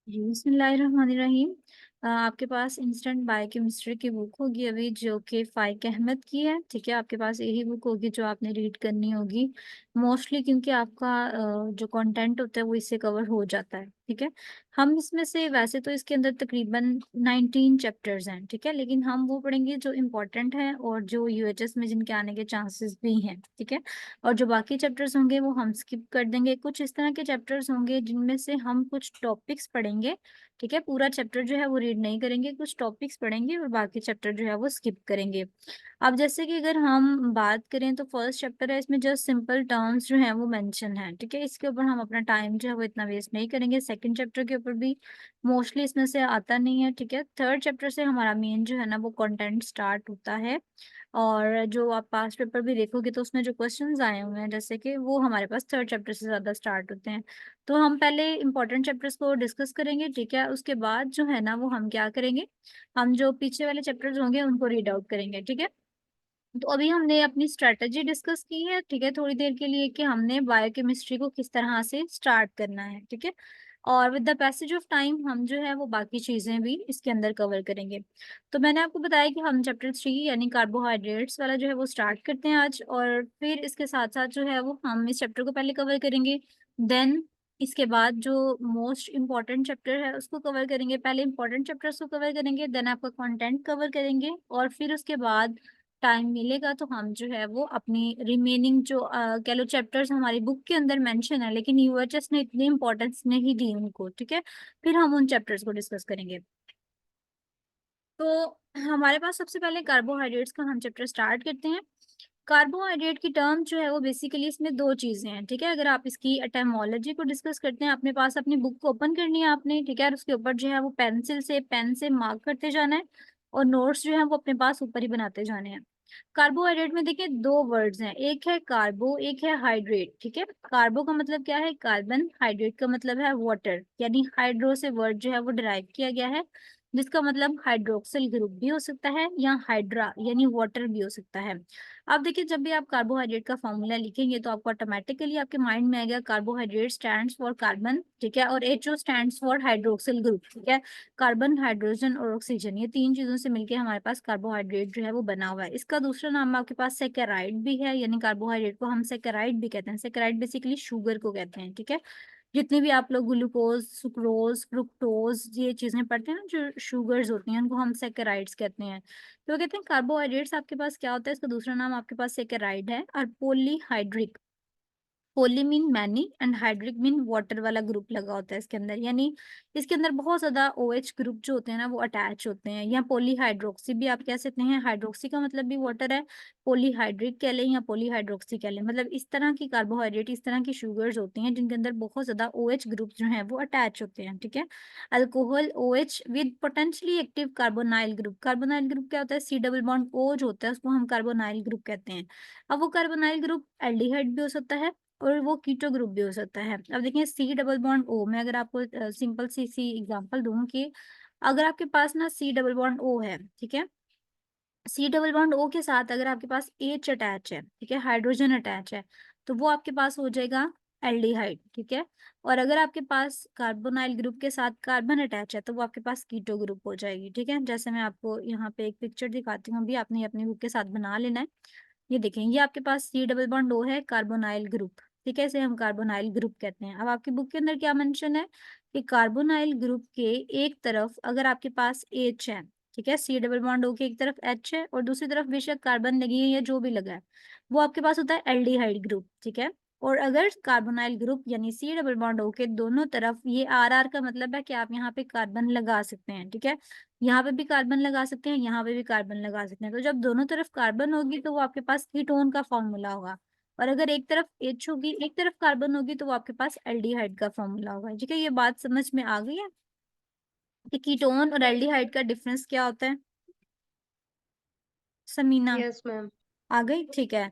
जी, बिस्मिल्लाहिर्रहमानिर्रहीम। आपके पास instant biochemistry की बुक होगी अभी जो कि फ़ाइक अहमद की है, ठीक है? आपके पास यही बुक होगी जो आपने रीड करनी होगी मोस्टली, क्योंकि आपका जो कंटेंट होता है वो इससे कवर हो जाता है, ठीक है? हम इसमें से वैसे तो इसके अंदर तकरीबन 19 चैप्टर्स हैं, ठीक है? लेकिन हम वो पढ़ेंगे जो इम्पोर्टेंट हैं और जो यूएचएस में जिनके आने के चांसेस भी हैं, ठीक है? और जो बाकी चैप्टर्स होंगे वो हम स्किप कर देंगे। कुछ इस तरह के चैप्टर्स होंगे जिनमें से हम कुछ टॉपिक्स पढ़ेंगे, ठीक है? पूरा चैप्टर जो है वो रीड नहीं करेंगे, कुछ टॉपिक्स पढ़ेंगे और बाकी चैप्टर जो है वो स्किप करेंगे। अब जैसे कि अगर हम बात करें तो फर्स्ट चैप्टर है, इसमें जस्ट सिंपल टर्म्स जो हैं वो मेंशन हैं, ठीक है? इसके ऊपर हम अपना टाइम जो है वो इतना वेस्ट नहीं करेंगे। सेकंड चैप्टर के ऊपर भी मोस्टली इसमें से आता नहीं है, ठीक है? थर्ड चैप्टर से हमारा मेन जो है ना वो कंटेंट स्टार्ट होता है। और जो आप पास्ट पेपर भी देखोगे तो उसमें जो क्वेश्चंस आए हुए हैं जैसे कि वो हमारे पास थर्ड चैप्टर से ज़्यादा स्टार्ट होते हैं। तो हम पहले इंपॉर्टेंट चैप्टर्स को डिस्कस करेंगे, ठीक है? उसके बाद जो है ना वो हम क्या करेंगे, हम जो पीछे वाले चैप्टर्स होंगे उनको रीड आउट करेंगे, ठीक है? तो अभी हमने अपनी स्ट्रैटेजी डिस्कस की है, ठीक है, थोड़ी देर के लिए कि हमने बायोकेमिस्ट्री को किस तरह से स्टार्ट करना है, ठीक है? और with the passage of time हम जो है वो बाकी चीज़ें भी इसके अंदर कवर करेंगे। तो मैंने आपको बताया कि हम चैप्टर 3 यानी कार्बोहाइड्रेट्स वाला जो है वो स्टार्ट करते हैं आज, और फिर इसके साथ-साथ जो है वो हम इस चैप्टर को पहले कवर करेंगे। देन इसके बाद जो मोस्ट इम्पोर्टेंट चैप्टर है उसको कवर करेंगे। पहले इम्पोर्टेंट चैप्टर्स को कवर करेंगे, देन आपका कंटेंट कवर करेंगे, और फिर उसके बाद टाइम मिलेगा तो हम जो है वो अपनी रिमेनिंग जो कह लो चैप्टर्स हमारी बुक के अंदर मेंशन है लेकिन यूएचएस ने इतनी इम्पोर्टेंस नहीं दी उनको, ठीक है? फिर हम उन चैप्टर्स को डिस्कस करेंगे। तो हमारे पास सबसे पहले कार्बोहाइड्रेट्स का हम चैप्टर स्टार्ट करते हैं। कार्बोहाइड्रेट की टर्म जो है वो बेसिकली इसमें 2 चीज़ें हैं, ठीक है? अगर आप इसकी एटामोलॉजी को डिस्कस करते हैं, अपने पास अपनी बुक को ओपन करनी है आपने, ठीक है? और उसके ऊपर जो है वो पेन से मार्क करते जाना है और नोट्स जो हैं वो अपने पास ऊपर ही बनाते जाने हैं। कार्बोहाइड्रेट में देखिए 2 वर्ड्स हैं, एक है कार्बो, एक है हाइड्रेट, ठीक है? कार्बो का मतलब क्या है? कार्बन, हाइड्रेट का मतलब है वाटर, यानी हाइड्रो से वर्ड जो है वो डिराइव किया गया है, जिसका मतलब हाइड्रोक्सिल ग्रुप भी हो सकता है या हाइड्रा यानी वाटर भी हो सकता है। अब देखिए जब भी आप कार्बोहाइड्रेट का फॉर्मूला लिखेंगे तो आपको ऑटोमेटिकली आपके माइंड में आएगा कार्बोहाइड्रेट स्टैंड्स फॉर कार्बन, ठीक है? और HO stands for hydroxyl group, ठीक है? कार्बन, हाइड्रोजन और ऑक्सीजन, ये 3 चीज़ों से मिलके हमारे पास कार्बोहाइड्रेट जो है वो बना हुआ है। इसका दूसरा नाम आपके पास सैकेराइड भी है, यानी कार्बोहाइड्रेट को हम सैकेराइड भी कहते हैं। सैकेराइड बेसिकली शुगर को कहते हैं, ठीक है? जितने भी आप लोग ग्लूकोज, सुक्रोज, फ्रुक्टोज ये चीज़ें पढ़ते हैं ना जो शुगर्स होती हैं उनको हम सैकेराइड्स कहते हैं। तो वो कहते हैं कार्बोहाइड्रेट्स आपके पास क्या होता है, इसका दूसरा नाम आपके पास सैकेराइड है। और polyhydric, poly mean many and hydric mean water वाला ग्रुप लगा होता है इसके अंदर, यानी इसके अंदर बहुत ज्यादा ओएच ग्रुप जो होते हैं ना वो अटैच होते हैं। या पॉलीहाइड्रोक्सी भी आप कह सकते हैं, हाइड्रोक्सी का मतलब भी वाटर है, पॉलीहाइड्रिक कह लें या पॉलीहाइड्रोक्सी कह लें, मतलब इस तरह की कार्बोहाइड्रेट, इस तरह की शुगर्स होती हैं जिनके अंदर बहुत ज्यादा ओएच ग्रुप जो है वो अटैच होते हैं, ठीक है? Alcohol OH with potentially active carbonyl group, carbonyl group क्या होता है? सी डबल बॉन्ड ओ जो होता है उसको हम कार्बोनाइल ग्रुप कहते हैं। अब वो कार्बोनाइल ग्रुप एल्डिहाइड भी हो सकता है और वो कीटो ग्रुप भी हो सकता है। अब देखिए सी डबल बॉन्ड ओ, मैं अगर आपको सिंपल सी एग्जांपल दूँ कि अगर आपके पास ना सी डबल बॉन्ड ओ है, ठीक है? सी डबल बॉन्ड ओ के साथ अगर आपके पास एच अटैच है, ठीक है? हाइड्रोजन अटैच है, तो वो आपके पास हो जाएगा एल्डिहाइड, ठीक है? और अगर आपके पास कार्बोनाइल ग्रुप के साथ कार्बन अटैच है, तो वो आपके पास कीटो ग्रुप हो जाएगी, ठीक है? जैसे मैं आपको यहाँ पे एक पिक्चर दिखाती हूँ, अभी आपने अपनी बुक के साथ बना लेना है। ये देखें, ये आपके पास सी डबल बॉन्ड ओ है, कार्बोनाइल ग्रुप, ठीक है? इसे हम कार्बोनाइल ग्रुप कहते हैं। अब आपकी बुक के अंदर क्या मेंशन है कि कार्बोनाइल ग्रुप के एक तरफ अगर आपके पास एच है, ठीक है? सी डबल बॉन्ड ओ के एक तरफ एच है और दूसरी तरफ बेशक कार्बन लगी है या जो भी लगा है, वो आपके पास होता है एल्डिहाइड ग्रुप, ठीक है? और अगर कार्बोनाइल ग्रुप यानी सी डबल बॉन्ड ओ के दोनों तरफ ये आर आर का मतलब है कि आप यहाँ पे कार्बन लगा सकते हैं, ठीक है? यहाँ पे भी कार्बन लगा सकते हैं, यहाँ पे भी कार्बन लगा सकते हैं। तो जब दोनों तरफ कार्बन होगी तो वो आपके पास कीटोन का फॉर्मूला होगा, और अगर एक तरफ एच होगी, एक तरफ कार्बन होगी तो वो आपके पास एल्डिहाइड का फॉर्मूला होगा, ठीक है? ये बात समझ में आ गई है कि कीटोन और एल्डिहाइड का डिफरेंस क्या होता है? Samina, yes ma'am. आ गई? ठीक है।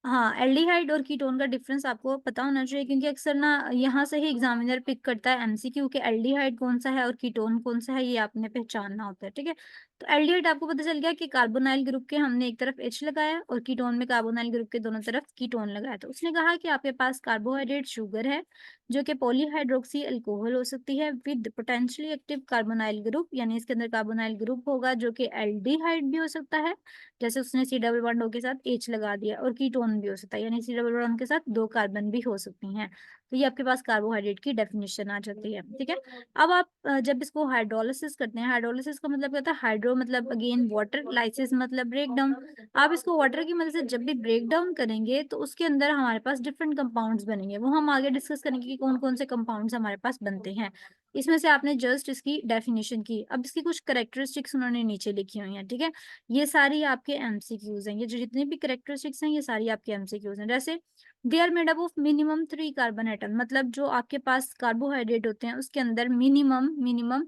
हाँ, एल्डिहाइड और कीटोन का डिफरेंस आपको पता होना चाहिए, क्योंकि अक्सर ना यहाँ से ही एग्जामिनर पिक करता है एमसीक्यू के एल्डिहाइड कौन सा है और कीटोन कौन सा है, ये आपने पहचानना होता है, ठीक है। तो एल्डिहाइड आपको पता चल गया कि कार्बोनाइल ग्रुप के हमने एक तरफ H लगाया और कीटोन में कार्बोनाइल ग्रुप के दोनों तरफ कीटोन लगाया। तो उसने कहा कि आपके पास कार्बोहाइड्रेट शुगर है जो कि पॉलीहाइड्रोक्सी अल्कोहल हो सकती है with potentially active carbonyl group, यानी इसके अंदर कार्बोनाइल ग्रुप होगा जो कि एल्डिहाइड भी हो सकता है, जैसे उसने सी डबल बॉन्ड O के साथ H लगा दिया, और कीटोन भी हो सकता है, यानी सी डबल बॉन्ड के साथ दो कार्बन भी हो सकती हैं। तो ये आपके पास कार्बोहाइड्रेट की डेफिनेशन आ जाती है, ठीक है। अब आप जब इसको हाइड्रोलिसिस करते हैं, हाइड्रोलिसिस का मतलब क्या होता है, हाइड्रो मतलब अगेन वाटर, लाइसिस मतलब ब्रेक डाउन। आप इसको वाटर की मदद से जब भी ब्रेक डाउन करेंगे तो उसके अंदर हमारे पास डिफरेंट कंपाउंड्स बनेंगे, वो हम आगे डिस्कस करेंगे कि कौन कौन से कंपाउंड्स हमारे पास बनते हैं। इसमें से आपने जस्ट इसकी डेफिनेशन की, अब इसकी कुछ करेक्टरिस्टिक्स उन्होंने नीचे लिखी हुई हैं, ठीक है। ये सारी आपके एमसीक्यूज हैं, ये जो जितने भी करेक्टरिस्टिक्स हैं ये सारी आपके एमसीक्यूज हैं। जैसे they are made up of minimum 3 carbon atom, मतलब जो आपके पास कार्बोहाइड्रेट होते हैं उसके अंदर मिनिमम मिनिमम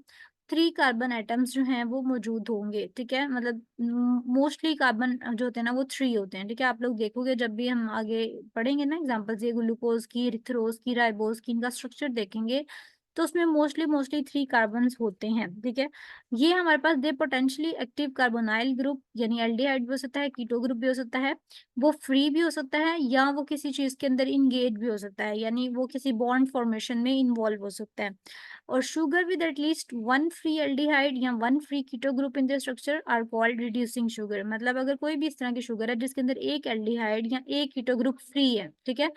3 कार्बन एटम्स जो हैं वो मौजूद होंगे, ठीक है। मतलब मोस्टली कार्बन जो होते हैं ना वो 3 होते हैं, ठीक है। आप लोग देखोगे जब भी हम आगे पढ़ेंगे ना एग्जाम्पल्स, ये ग्लूकोज की, इरिथ्रोज की, राइबोज की, इनका स्ट्रक्चर देखेंगे तो उसमें मोस्टली मोस्टली 3 कार्बन्स होते हैं, ठीक है। ये हमारे पास दे पोटेंशियली एक्टिव कार्बोनाइल ग्रुप, यानी एल्डिहाइड भी हो सकता है, कीटो ग्रुप भी हो सकता है, वो फ्री भी हो सकता है या वो किसी चीज के अंदर इंगेज भी हो सकता है, यानी वो किसी बॉन्ड फॉर्मेशन में इन्वॉल्व हो सकता है। और sugar with at least one free aldehyde या one free keto group in the structure are called reducing sugar, मतलब अगर कोई भी इस तरह की शुगर है जिसके अंदर एक एल्डिहाइड या एक कीटो ग्रुप फ्री है, ठीक है,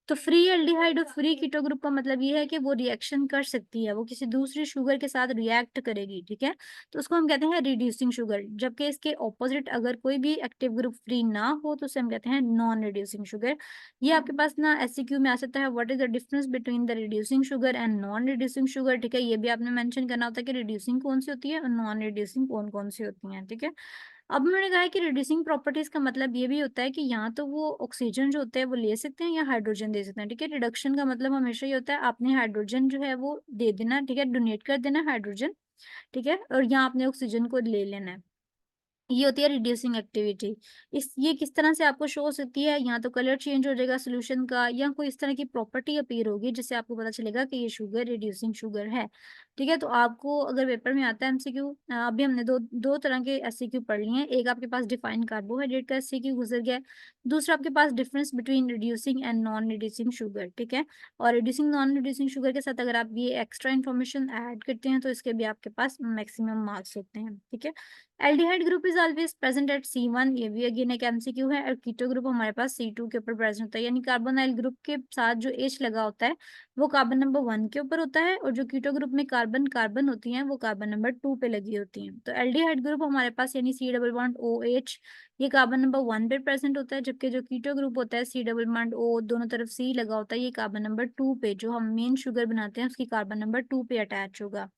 तो फ्री एल्डिहाइड और फ्री कीटो ग्रुप का मतलब ये है कि वो रिएक्शन कर सकती है, वो किसी दूसरी शुगर के साथ रिएक्ट करेगी, ठीक है। तो उसको हम कहते हैं रिड्यूसिंग शुगर, जबकि इसके ऑपोजिट अगर कोई भी एक्टिव ग्रुप फ्री ना हो तो उसे हम कहते हैं नॉन रिड्यूसिंग शुगर। ये आपके पास ना एससीक्यू में आ सकता है, what is the difference between the reducing sugar and non reducing sugar, ठीक है। ये भी आपने मेंशन करना होता है कि रिड्यूसिंग कौन सी होती है और नॉन रिड्यूसिंग कौन कौन सी होती है, ठीक है। अब उन्होंने कहा है कि रिड्यूसिंग प्रॉपर्टीज का मतलब ये भी होता है कि यहाँ तो वो ऑक्सीजन जो होता है वो ले सकते हैं या हाइड्रोजन दे सकते हैं, ठीक है। रिडक्शन का मतलब हमेशा ये होता है आपने हाइड्रोजन जो है वो दे देना, ठीक है, डोनेट कर देना हाइड्रोजन, ठीक है, और यहाँ आपने ऑक्सीजन को ले लेना है। ये होती है रिड्यूसिंग एक्टिविटी। इस ये किस तरह से आपको शो हो सकती है, या तो कलर चेंज हो जाएगा सोल्यूशन का, या कोई इस तरह की प्रॉपर्टी अपीयर होगी जिससे आपको पता चलेगा कि ये शुगर रिड्यूसिंग शुगर है, ठीक है। तो आपको अगर पेपर में आता है एमसीक्यू, अभी हमने दो दो तरह के एससीक्यू पढ़ लिए हैं, एक आपके पास डिफाइंड कार्बोहाइड्रेट का एससीक्यू गुजर गया है, दूसरा आपके पास difference between reducing and non reducing sugar, ठीक है। और रिड्यूसिंग नॉन रिड्यूसिंग शुगर के साथ अगर आप ये एक्स्ट्रा इन्फॉर्मेशन ऐड करते हैं तो इसके भी आपके पास मैक्सिमम मार्क्स होते हैं, ठीक है। Aldehyde group is always present at C1, ये भी अगेन एक एमसीक्यू है, और कीटो ग्रुप हमारे पास C2 के ऊपर प्रेजेंट होता है, यानी कार्बोनाइल ग्रुप के साथ जो H लगा होता है वो कार्बन नंबर 1 के ऊपर होता है, और जो कीटो ग्रुप में कार्बन कार्बन होती हैं वो कार्बन नंबर 2 पे लगी होती हैं। तो एल्डिहाइड ग्रुप हमारे पास यानी C डबल बॉन्ड OH, ये कार्बन नंबर 1 पे प्रेजेंट होता है, जबकि जो कीटो ग्रुप होता है C डबल बॉन्ड O, दोनों तरफ C लगा होता है, ये कार्बन नंबर 2 पे, जो हम मेन शुगर बनाते हैं उसकी कार्बन नंबर 2 पे अटैच होगा।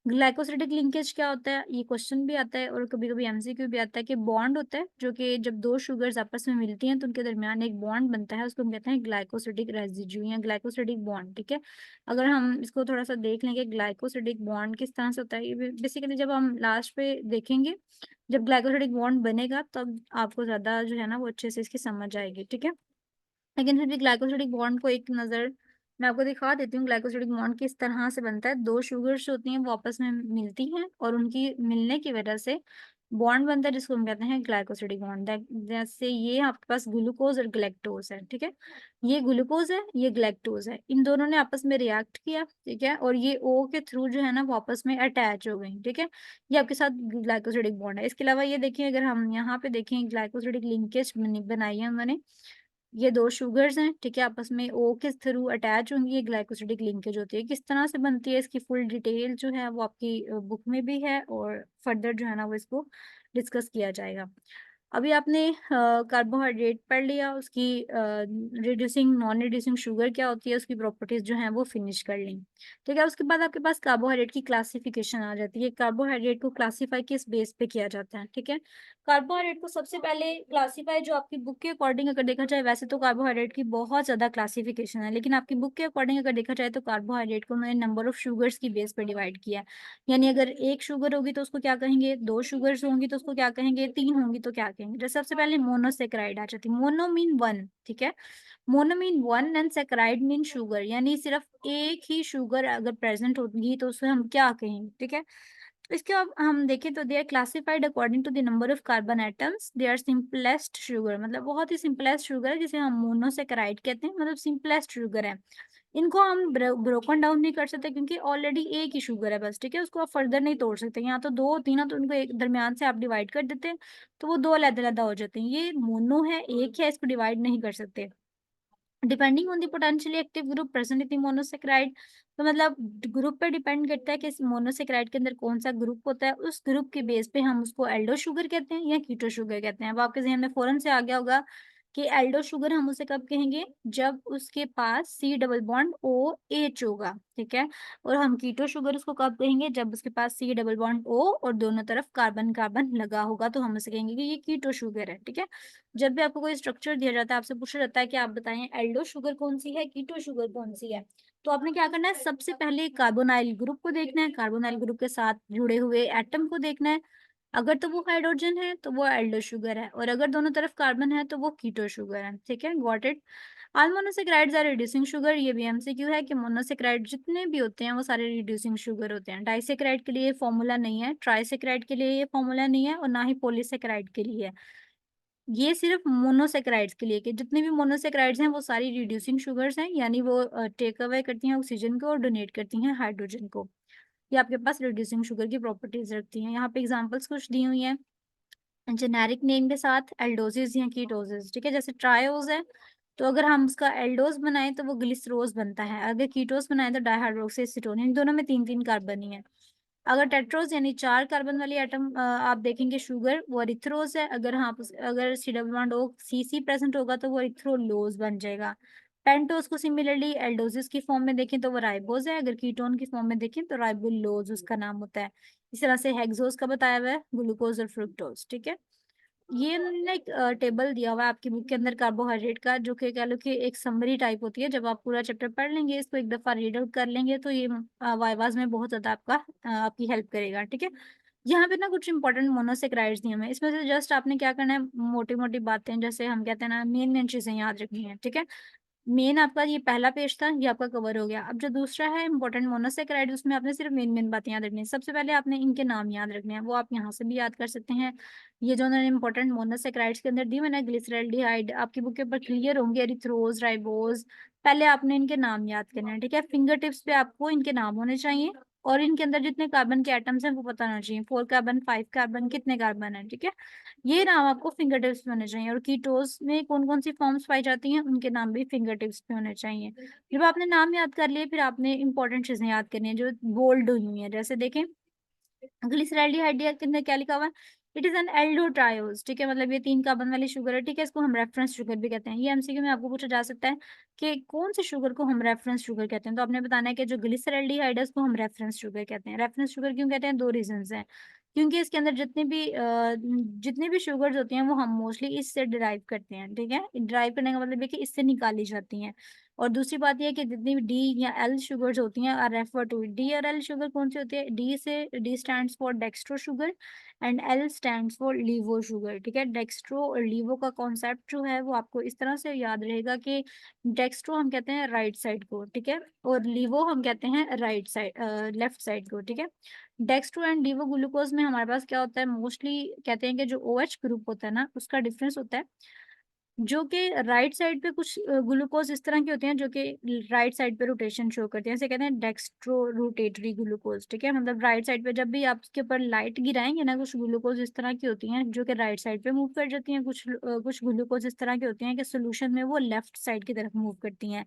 ग्लाइकोसिडिक लिंकेज क्या होता है, ये क्वेश्चन भी आता है और कभी कभी एमसीक्यू भी आता है, कि बॉन्ड होता है जो कि जब दो शुगर्स आपस में मिलती हैं तो उनके दरमियान एक बॉन्ड बनता है, उसको हम कहते हैं ग्लाइकोसिडिक रेजिड्यू या ग्लाइकोसिडिक बॉन्ड, ठीक है। अगर हम इसको थोड़ा सा देख लेंगे ग्लाइकोसिडिक बॉन्ड किस तरह से होता है, ये बेसिकली जब हम लास्ट पे देखेंगे, जब ग्लाइकोसिडिक बॉन्ड बनेगा तब आपको ज्यादा जो है ना वो अच्छे से इसकी समझ आएगी, ठीक है। लेकिन फिर भी ग्लाइकोसिडिक बॉन्ड को एक नज़र मैं आपको दिखा देती हूँ, ग्लाइकोसिडिक बॉन्ड किस तरह से बनता है। दो शुगर्स होती हैं वो आपस में मिलती हैं और उनकी मिलने की वजह से बॉन्ड बनता है जिसको हम कहते हैं ग्लाइकोसिडिक बॉन्ड। जैसे ये आपके पास ग्लूकोज और ग्लैक्टोज है, ठीक है। ये ग्लूकोज है, ये ग्लैक्टोज है, इन दोनों ने आपस में रिएक्ट किया, ठीक है, और ये ओ के थ्रू जो है ना वो आपस में अटैच हो गई, ठीक है। ये आपके साथ ग्लाइकोसिडिक बॉन्ड है। इसके अलावा ये देखिए, अगर हम यहाँ पे देखें ग्लाइकोसिडिक लिंकेज बनाई है उन्होंने, ये दो शुगर्स हैं, ठीक है, आपस में ओ के थ्रू अटैच होंगी, ये ग्लाइकोसिडिक लिंकेज होती है। किस तरह से बनती है इसकी फुल डिटेल जो है वो आपकी बुक में भी है, और फर्दर जो है ना वो इसको डिस्कस किया जाएगा। अभी आपने कार्बोहाइड्रेट पढ़ लिया, उसकी रिड्यूसिंग नॉन रिड्यूसिंग शुगर क्या होती है, उसकी प्रॉपर्टीज जो हैं वो फिनिश कर ली, ठीक है। उसके बाद आपके पास कार्बोहाइड्रेट की क्लासिफिकेशन आ जाती है, कार्बोहाइड्रेट को क्लासीफाई किस बेस पे किया जाता है, ठीक है। कार्बोहाइड्रेट को सबसे पहले क्लासीफाई जो आपकी बुक के अकॉर्डिंग अगर देखा जाए, वैसे तो कार्बोहाइड्रेट की बहुत ज़्यादा क्लासिफिकेशन है, लेकिन आपकी बुक के अकॉर्डिंग अगर देखा जाए तो कार्बोहाइड्रेट को उन्होंने नंबर ऑफ शुगर्स की बेस पर डिवाइड किया है। यानी अगर एक शुगर होगी तो उसको क्या कहेंगे, दो शुगर्स होंगी तो उसको क्या कहेंगे, तीन होंगी तो क्या कहेंगे। जैसे सबसे पहले मोनोसेक्राइड आ जाती है। मोनो मीन वन, ठीक है, mono mean one and saccharide mean sugar, यानी सिर्फ एक ही शुगर अगर प्रेजेंट होगी तो उसे हम क्या कहेंगे, ठीक है। इसके अब हम देखें तो they are classified according to the number of carbon atoms. They are simplest sugar, मतलब बहुत ही सिंपलेस्ट शुगर है जिसे हम मोनोसेकेराइड कहते हैं, मतलब सिंपलेस्ट शुगर है। इनको हम ब्रोकन डाउन नहीं कर सकते क्योंकि ऑलरेडी एक ही शुगर है बस, ठीक है, उसको आप फर्दर नहीं तोड़ सकते। यहाँ तो दो तीन है तो उनको एक दरमियान से आप डिवाइड कर देते हैं तो वो दो अलग-अलग हो जाते हैं। ये मोनो है, एक है, इसको डिवाइड नहीं कर सकते। Depending on the potentially active group present in the monosaccharide, तो मतलब ग्रुप पे डिपेंड करता है कि इस मोनोसेक्राइड के अंदर कौन सा ग्रुप होता है, उस ग्रुप के बेस पे हम उसको एल्डो शुगर कहते हैं या कीटो शुगर कहते हैं। अब आपके ज़हन में फौरन से आ गया होगा कि एल्डो शुगर हम उसे कब कहेंगे, जब उसके पास C double bond O H होगा, ठीक है। और हम कीटो शुगर उसको कब कहेंगे, जब उसके पास सी डबल बॉन्ड ओ और दोनों तरफ कार्बन कार्बन लगा होगा, तो हम उसे कहेंगे कि ये कीटो शुगर है, ठीक है। जब भी आपको कोई स्ट्रक्चर दिया जाता है, आपसे पूछा जाता है कि आप बताएं एल्डो शुगर कौन सी है, कीटो शुगर कौन सी है, तो आपने क्या करना है, सबसे पहले कार्बोनाइल ग्रुप को देखना है, कार्बोनाइल ग्रुप के साथ जुड़े हुए एटम को देखना है। अगर तो वो हाइड्रोजन है तो वो एल्डो शुगर है, और अगर दोनों तरफ कार्बन है तो वो कीटो शुगर है, ठीक है, got it. All monosaccharides are reducing sugar, ये भी एमसीक्यू है कि मोनोसेक्राइड जितने भी होते हैं वो सारे रिड्यूसिंग शुगर होते हैं। डाइसेक्राइड के लिए फॉर्मूला नहीं है, ट्राइसेक्राइड के लिए ये फॉर्मूला नहीं है, और ना ही पॉलीसेक्राइड के लिए है। ये सिर्फ मोनोसेक्राइड्स के लिए, कि जितने भी मोनोसेक्राइड्स हैं वो सारी रिड्यूसिंग शुगर्स हैं, यानी वो टेक अवे करती हैं ऑक्सीजन को और डोनेट करती हैं हाइड्रोजन को। ये आपके पास रिड्यूसिंग शुगर की प्रॉपर्टीज रखती हैं। यहाँ पे एग्जांपल्स कुछ दी हुई हैं जेनेरिक नेम के साथ, एल्डोसिस या कीटोसिस, ठीक है। जैसे ट्रायोज है तो अगर हम उसका एल्डोस बनाएं तो वो ग्लिसरोज बनता है, अगर कीटोस बनाएं तो डाइहाइड्रोक्सी एसीटोन, इन दोनों में तीन तीन कार्बन ही है। अगर टेट्रोस यानी चार कार्बन वाली एटम आप देखेंगे शुगर, वो एरिथ्रोस है। अगर हाँ अगर सी डबल बॉन्ड ओ सी सी प्रेजेंट होगा तो वो एरिथ्रोलोज बन जाएगा। पेंटोस को सिमिलरली एल्डोसिस की फॉर्म में देखें तो वो राइबोज है, अगर कीटोन की फॉर्म में देखें तो राइबोलोज उसका नाम होता है। इस तरह से हेक्सोस का बताया हुआ है, ग्लूकोज और फ्रुक्टोज, ठीक है। ये उन्होंने एक टेबल दिया हुआ है आपकी बुक के अंदर कार्बोहाइड्रेट का, जो कि कह लो कि एक समरी टाइप होती है। जब आप पूरा चैप्टर पढ़ लेंगे, इसको एक दफा रीड आउट कर लेंगे तो ये वाइवाज में बहुत ज्यादा आपकी हेल्प करेगा, ठीक है। यहाँ पे ना कुछ इंपॉर्टेंट मोनोसेक्राइड्स दिए हुए हैं, इसमें से जस्ट आपने क्या करना है, मोटी मोटी बातें जैसे हम कहते हैं ना, मेन मेन चीजें याद रखनी है, ठीक है। मेन आपका ये पहला पेज था, ये आपका कवर हो गया। अब जो दूसरा है इंपॉर्टेंट मोनोसेक्राइड, उसमें आपने सिर्फ मेन मेन बातें याद रखनी है। सबसे पहले आपने इनके नाम याद रखने हैं, वो आप यहाँ से भी याद कर सकते हैं। ये जो उन्होंने इंपॉर्टेंट मोनोसेक्राइड्स के अंदर दी मैंने, ग्लिसरॉल्डिहाइड आपकी बुक के ऊपर क्लियर होंगे, एरिथ्रोज, राइबोज, पहले आपने इनके नाम याद करने हैं, ठीक है। फिंगर टिप्स पे आपको इनके नाम होने चाहिए, और इनके अंदर जितने कार्बन के एटम्स हैं वो पता होना चाहिए, 4 कार्बन, 5 कार्बन, कितने कार्बन है, ठीक है। ये नाम आपको फिंगर टिप्स पे होने चाहिए, और कीटोस में कौन कौन सी फॉर्म्स पाई जाती हैं उनके नाम भी फिंगर टिप्स पे होने चाहिए। जब आपने नाम याद कर लिए, फिर आपने इंपॉर्टेंट चीजें याद करनी है जो बोल्ड हुई हैं। जैसे देखें, ग्लिसरॉल्डिहाइड के अंदर क्या लिखा हुआ है, इट इज एन एल्डोट्रायोज, ठीक है, मतलब ये तीन कार्बन वाली शुगर है, ठीक है। इसको हम रेफरेंस शुगर भी कहते हैं। ये एमसीक्यू में आपको पूछा जा सकता है कि कौन सी शुगर को हम रेफरेंस शुगर कहते हैं, तो आपने बताना है कि जो ग्लिसरॉल्डिहाइड है उसको हम रेफरेंस शुगर कहते हैं। रेफरेंस शुगर क्यों कहते हैं, दो रीजन हैं। क्योंकि इसके अंदर जितनी भी शुगर्स होती हैं वो हम मोस्टली इससे डिराइव करते हैं, ठीक है। डिराइव करने का मतलब है कि इससे निकाली जाती हैं। और दूसरी बात यह है कि जितनी भी डी या एल शुगर्स होती हैं आर रेफर टू, डी और एल शुगर कौन सी होती है, D stands for dextro sugar and L stands for levo sugar, ठीक है। डेक्स्ट्रो और लीवो का कॉन्सेप्ट जो है वो आपको इस तरह से याद रहेगा कि डेक्स्ट्रो हम कहते हैं राइट साइड को, ठीक है, और लीवो हम कहते हैं राइट साइड लेफ्ट साइड को, ठीक है। डेक्स्ट्रो एंड लीवो ग्लूकोज में हमारे पास क्या होता है, मोस्टली कहते हैं कि जो ओ एच ग्रुप होता है ना, उसका डिफरेंस होता है, जो कि राइट साइड पे कुछ ग्लूकोज इस तरह की होती हैं जो कि राइट साइड पे रोटेशन शो करती हैं, इसे कहते हैं डेक्स्ट्रो रोटेटरी ग्लूकोज, ठीक है। मतलब राइट साइड पे जब भी आप उसके ऊपर लाइट गिराएंगे ना, कुछ ग्लूकोज इस तरह की होती हैं जो कि राइट साइड पे मूव कर जाती हैं, कुछ ग्लूकोज इस तरह की होती हैं कि सोल्यूशन में वो लेफ्ट साइड की तरफ मूव करती हैं।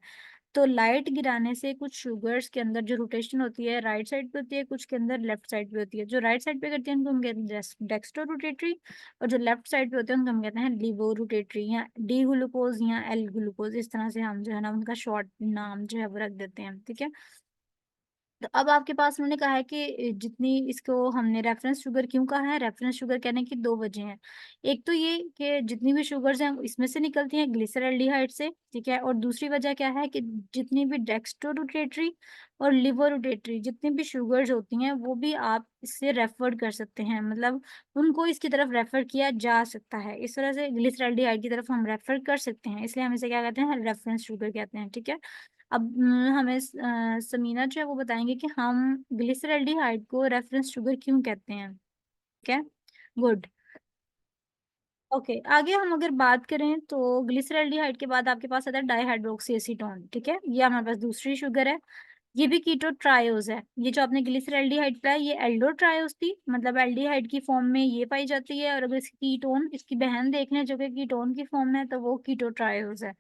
तो लाइट गिराने से कुछ शुगर्स के अंदर जो रोटेशन होती है राइट साइड पे होती है, कुछ के अंदर लेफ्ट साइड पे होती है। जो राइट साइड पे करती है उनको हम कहते हैं डेक्स्ट्रो रोटेटरी, और जो लेफ्ट साइड पे होते हैं उनको हम कहते हैं लीवो रोटेटरी, या डी ग्लूकोज या एल ग्लूकोज, इस तरह से हम जो है ना उनका शॉर्ट नाम जो है वो रख देते हैं, ठीक है। तो अब आपके पास उन्होंने कहा है कि जितनी इसको हमने रेफरेंस शुगर क्यों कहा है? रेफरेंस शुगर कहने की 2 वजह हैं। एक तो ये कि जितनी भी शुगर्स हैं इसमें से निकलती हैं ग्लिसरॉल्डिहाइड से, ठीक है? और दूसरी वजह क्या है कि जितनी भी डेक्स्ट्रोरोटेटरी और लिवोरोटेटरी जितनी भी शुगर्स होती हैं वो भी आप इससे रेफर कर सकते हैं। मतलब उनको इसकी तरफ रेफर किया जा सकता है। इस तरह से ग्लिसरॉल्डिहाइड की तरफ हम रेफर कर सकते हैं। इसलिए हम इसे क्या कहते हैं? रेफरेंस शुगर कहते हैं, ठीक है? अब हमें समीना जो है वो बताएँगे कि हम ग्लिसरॉल्डिहाइड को रेफरेंस शुगर क्यों कहते हैं, ठीक है? गुड। ओके, आगे हम अगर बात करें तो ग्लिसरॉल्डिहाइड के बाद आपके पास आता है डाइहाइड्रोक्सी एसीटोन, ठीक है? ये हमारे पास दूसरी शुगर है। ये भी कीटो ट्रायोज है। ये जो आपने ग्लिसरॉल्डिहाइड पाया ये एल्डोट्रायोज थी, मतलब एल्डिहाइड की फॉर्म में ये पाई जाती है और अगर इसकी कीटोन इसकी बहन देख लें जो कि कीटोन की फॉर्म में है तो वो कीटो ट्रायोज है।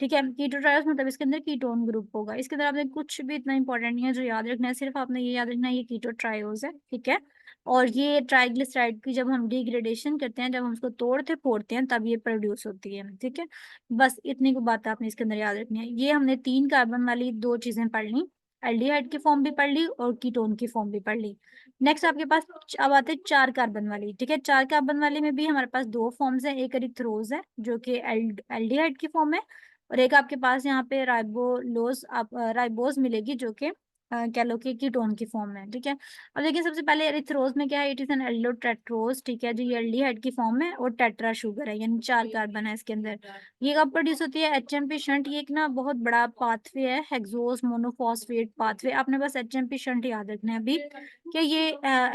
ठीक है, कीटो ट्रायोस मतलब इसके अंदर कीटोन ग्रुप होगा। इसके अंदर आपने कुछ भी इतना इंपॉर्टेंट नहीं है जो याद रखना है, सिर्फ आपने ये याद रखना है ये कीटो ट्रायोस है, ठीक है? और ये ट्राइग्लिसराइड की जब हम डिग्रेडेशन करते हैं, जब हम उसको तोड़ते-फोड़ते हैं तब ये प्रोड्यूस होती है, ठीक है? बस इतनी को बात आपने इसके अंदर याद रखनी है। ये हमने 3 कार्बन वाली 2 चीज़ें पढ़ ली, एल्डिहाइड की फॉर्म भी पढ़ ली और कीटोन की फॉर्म भी पढ़ ली। नेक्स्ट आपके पास अब आते हैं 4 कार्बन वाली, ठीक है? 4 कार्बन वाले में भी हमारे पास 2 फॉर्म्स हैं, एक एरिथ्रोज है जो कि एल्डिहाइड की फॉर्म है और एक आपके पास यहाँ पे राइबोलोज राइबोज मिलेगी जो कि कह लो कि कीटोन की फॉर्म में, ठीक है? अब देखिए सबसे पहले एरिथ्रोज में क्या है, इट इज एन एल्डोटेट्रोज, ठीक है? जो ये एल्डिहाइड की फॉर्म में और टेट्रा शुगर है, यानी 4 कार्बन है इसके अंदर। ये कब प्रोड्यूस होती है? HMP shunt. ये एक ना बहुत बड़ा पाथवे है, हेक्सोस मोनोफॉस्फेट पाथवे। आपने बस एचएमपी शंट याद रखना है अभी कि ये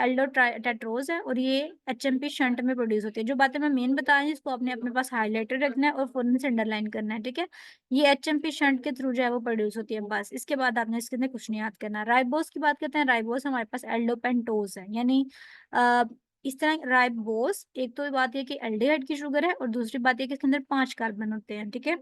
एल्डोटेट्रोज है और ये एचएमपी शंट में प्रोड्यूस होती है। जो बातें मैं मेन बता रही हूँ इसको आपने अपने पास हाईलाइटेड रखना है और फौरन से अंडरलाइन करना है, ठीक है? ये एचएमपी शंट के थ्रू जो है वो प्रोड्यूस होती है बस। इसके बाद आपने इसके अंदर कुछ नहीं याद करना। राइबोस की बात करते हैं, राइबोस हमारे पास एल्डोपेंटोज है, यानी अ, इस तरह राइबोस एक तो बात ये कि एल्डिहाइड की शुगर है और दूसरी बात ये कि इसके अंदर 5 कार्बन होते हैं, ठीक है?